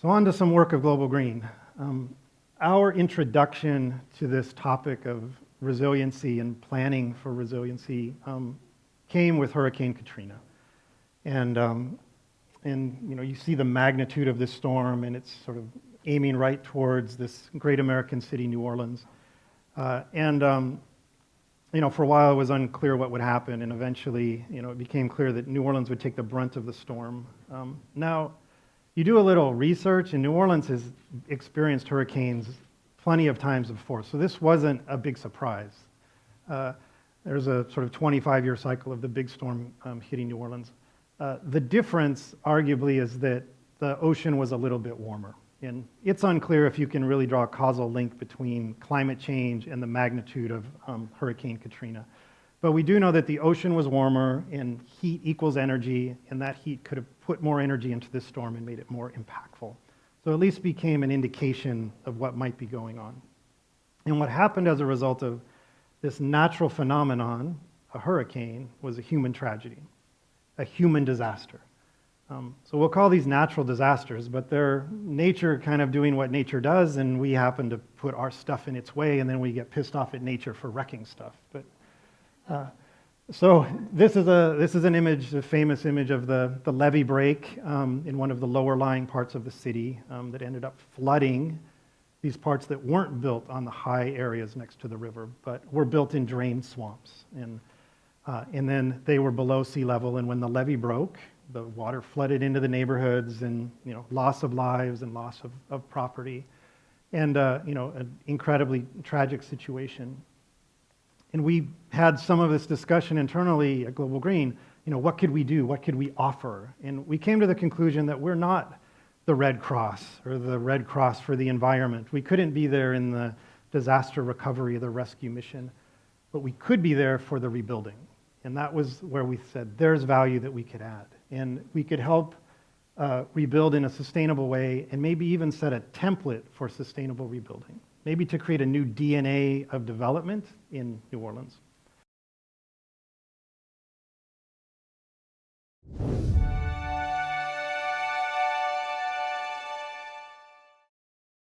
So on to some work of Global Green. Our introduction to this topic of resiliency and planning for resiliency came with Hurricane Katrina. And you see the magnitude of this storm, and it's sort of aiming right towards this great American city, New Orleans. For a while it was unclear what would happen, and eventually, it became clear that New Orleans would take the brunt of the storm. Now, you do a little research, and New Orleans has experienced hurricanes plenty of times before, so this wasn't a big surprise. There's a sort of 25-year cycle of the big storm hitting New Orleans. The difference, arguably, is that the ocean was a little bit warmer. And it's unclear if you can really draw a causal link between climate change and the magnitude of Hurricane Katrina. But we do know that the ocean was warmer, and heat equals energy, and that heat could have put more energy into this storm and made it more impactful. So at least became an indication of what might be going on. And what happened as a result of this natural phenomenon, a hurricane, was a human tragedy, a human disaster. So we'll call these natural disasters, but they're nature kind of doing what nature does, and we happen to put our stuff in its way, and then we get pissed off at nature for wrecking stuff. But so this is an image, a famous image of the levee break in one of the lower lying parts of the city that ended up flooding these parts that weren't built on the high areas next to the river, but were built in drained swamps. And then they were below sea level, and when the levee broke, the water flooded into the neighborhoods, and loss of lives and loss of property, and an incredibly tragic situation. And we had some of this discussion internally at Global Green. What could we do? What could we offer? And we came to the conclusion that we're not the Red Cross or the Red Cross for the environment. We couldn't be there in the disaster recovery, the rescue mission, but we could be there for the rebuilding. And that was where we said there's value that we could add. And we could help rebuild in a sustainable way, and maybe even set a template for sustainable rebuilding. Maybe to create a new DNA of development in New Orleans.